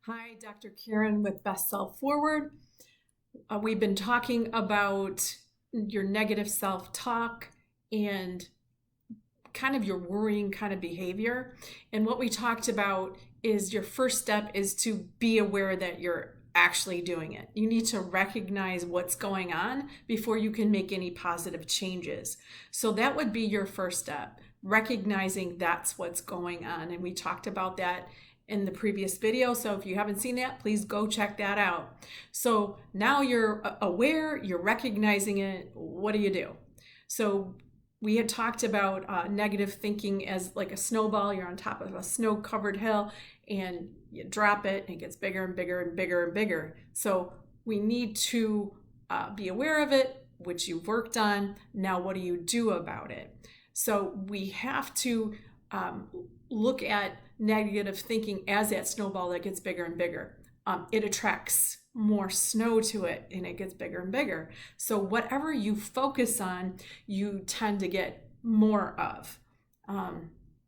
Hi, Dr. Karen with Best Self Forward. We've been talking about your negative self-talk and kind of your worrying kind of behavior. And what we talked about is your first step is to be aware that you're actually doing it. You need to recognize what's going on before you can make any positive changes. So that would be your first step, recognizing that's what's going on. And we talked about that in the previous video. So if you haven't seen that, please go check that out. So now you're aware, you're recognizing it. What do you do? So we had talked about negative thinking as like a snowball. You're on top of a snow-covered hill and you drop it and it gets bigger and bigger and bigger and bigger. So we need to be aware of it, which you've worked on. Now, what do you do about it? So we have to look at negative thinking as that snowball that gets bigger and bigger. It attracts more snow to it and it gets bigger and bigger. So whatever you focus on, you tend to get more of.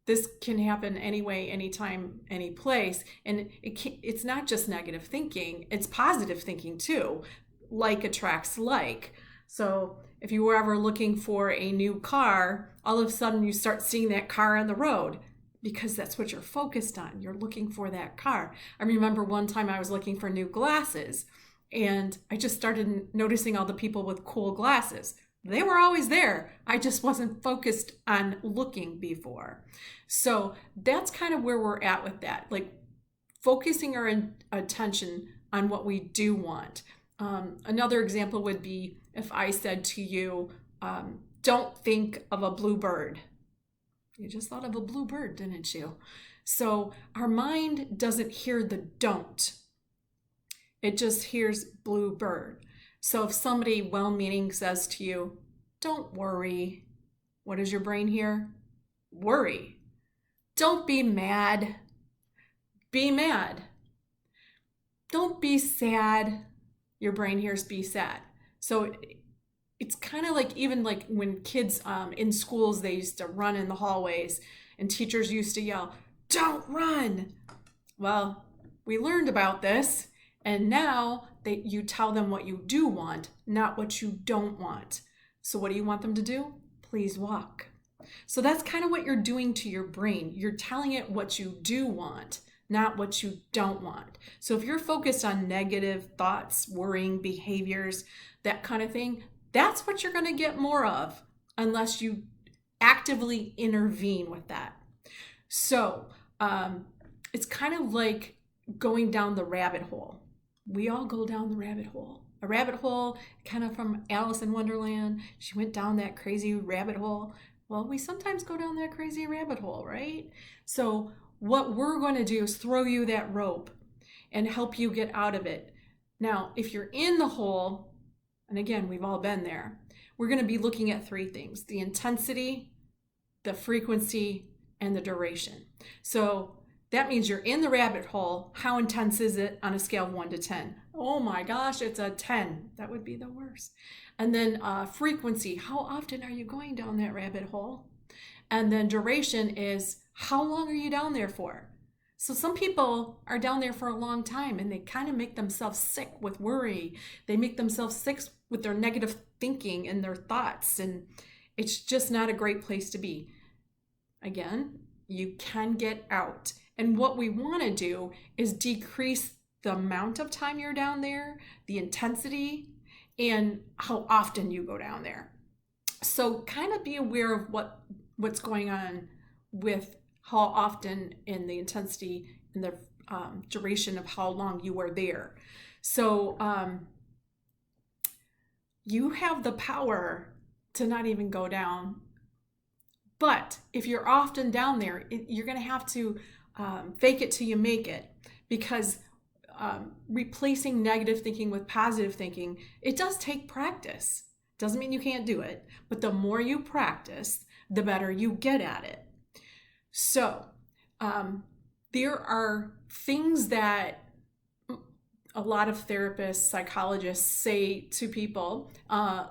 This can happen anyway, anytime, any place. And it's not just negative thinking, it's positive thinking too. Like attracts like. So if you were ever looking for a new car, all of a sudden you start seeing that car on the road because that's what you're focused on. You're looking for that car. I remember one time I was looking for new glasses and I just started noticing all the people with cool glasses. They were always there. I just wasn't focused on looking before. So that's kind of where we're at with that, like focusing our attention on what we do want. Another example would be if I said to you, don't think of a blue bird. You just thought of a blue bird, didn't you? So our mind doesn't hear the don't. It just hears blue bird. So if somebody well-meaning says to you, don't worry, what does your brain hear? Worry. Don't be mad. Be mad. Don't be sad. Your brain hears be sad. So it's kind of like even like when kids in schools, they used to run in the hallways and teachers used to yell, don't run. Well, we learned about this and now you tell them what you do want, not what you don't want. So what do you want them to do? Please walk. So that's kind of what you're doing to your brain. You're telling it what you do want, not what you don't want. So if you're focused on negative thoughts, worrying behaviors, that kind of thing, that's what you're going to get more of unless you actively intervene with that. So it's kind of like going down the rabbit hole. We all go down the rabbit hole. A rabbit hole kind of from Alice in Wonderland. She went down that crazy rabbit hole. Well, we sometimes go down that crazy rabbit hole, right? So what we're going to do is throw you that rope and help you get out of it. Now, if you're in the hole, and again, we've all been there, we're going to be looking at three things: the intensity, the frequency, and the duration. So that means you're in the rabbit hole. How intense is it on a scale of 1 to 10? Oh my gosh, it's a 10. That would be the worst. And then frequency, how often are you going down that rabbit hole? And then duration is how long are you down there for? So some people are down there for a long time and they kind of make themselves sick with worry. They make themselves sick with their negative thinking and their thoughts, and it's just not a great place to be. Again, you can get out. And what we want to do is decrease the amount of time you're down there, the intensity, and how often you go down there. So kind of be aware of what's going on with how often and the intensity and the duration of how long you are there. So you have the power to not even go down. But if you're often down there, you're going to have to fake it till you make it, because replacing negative thinking with positive thinking, it does take practice. Doesn't mean you can't do it, but the more you practice, the better you get at it. So there are things that a lot of therapists, psychologists say to people.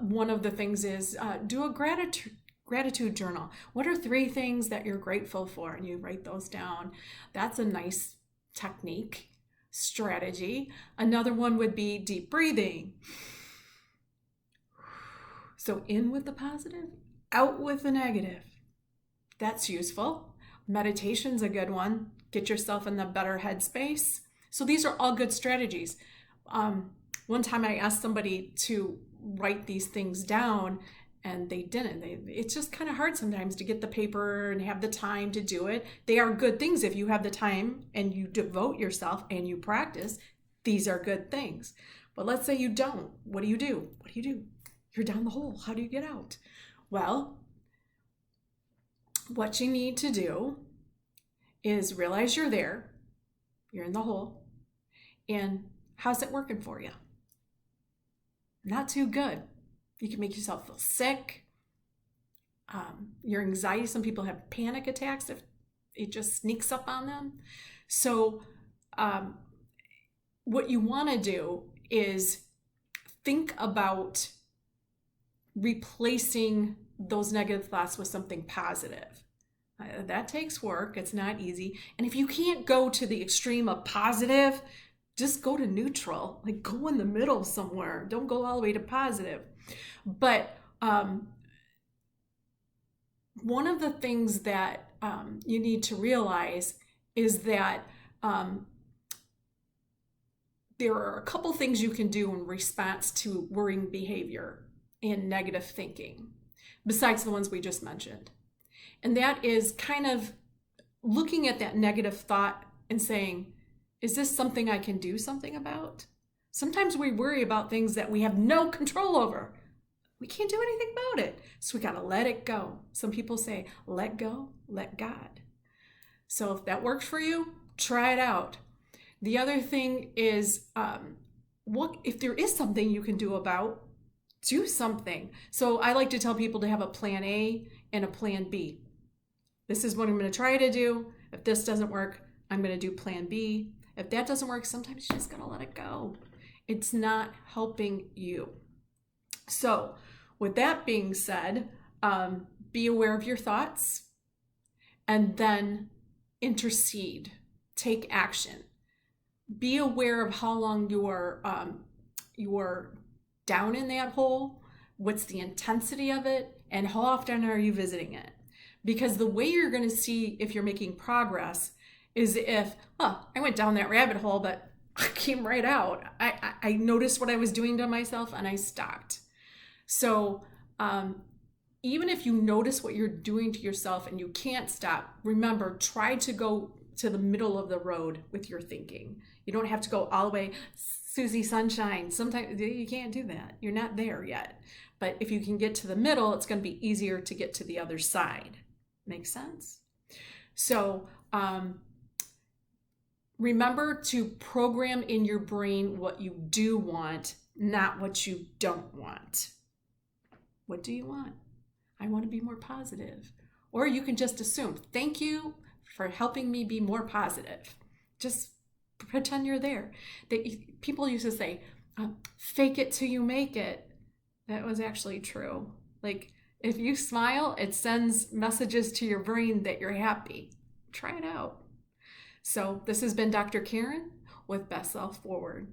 One of the things is do a gratitude journal. What are 3 things that you're grateful for? And you write those down. That's a nice technique. strategy. Another one would be deep breathing. So in with the positive, out with the negative. That's useful. Meditation's a good one. Get yourself in the better headspace. So these are all good strategies. One time I asked somebody to write these things down and they didn't. It's just kind of hard sometimes to get the paper and have the time to do it. They are good things if you have the time and you devote yourself and you practice. These are good things. But let's say you don't. What do you do? What do you do? You're down the hole. How do you get out? Well, what you need to do is realize you're there. You're in the hole. And how's it working for you? Not too good. You can make yourself feel sick. Your anxiety, some people have panic attacks if it just sneaks up on them. So what you want to do is think about replacing those negative thoughts with something positive. That takes work. It's not easy. And if you can't go to the extreme of positive, just go to neutral, like go in the middle somewhere. Don't go all the way to positive. But one of the things that you need to realize is that there are a couple things you can do in response to worrying behavior and negative thinking, besides the ones we just mentioned. And that is kind of looking at that negative thought and saying, is this something I can do something about? Sometimes we worry about things that we have no control over. We can't do anything about it. So we got to let it go. Some people say, let go, let God. So if that works for you, try it out. The other thing is, what if there is something you can do about, do something. So I like to tell people to have a plan A and a plan B. This is what I'm going to try to do. If this doesn't work, I'm going to do plan B. If that doesn't work, sometimes you just got to let it go. It's not helping you. So with that being said, be aware of your thoughts and then intercede, take action. Be aware of how long you're down in that hole, what's the intensity of it, and how often are you visiting it? Because the way you're going to see if you're making progress is if, I went down that rabbit hole, but I came right out. I noticed what I was doing to myself and I stopped. So even if you notice what you're doing to yourself and you can't stop, remember, try to go to the middle of the road with your thinking. You don't have to go all the way, Susie Sunshine. Sometimes you can't do that. You're not there yet. But if you can get to the middle, it's going to be easier to get to the other side. Makes sense? So remember to program in your brain what you do want, not what you don't want. What do you want? I want to be more positive. Or you can just assume, thank you for helping me be more positive. Just pretend you're there. People used to say, fake it till you make it. That was actually true. Like, if you smile, it sends messages to your brain that you're happy. Try it out. So this has been Dr. Karen with Best Self Forward.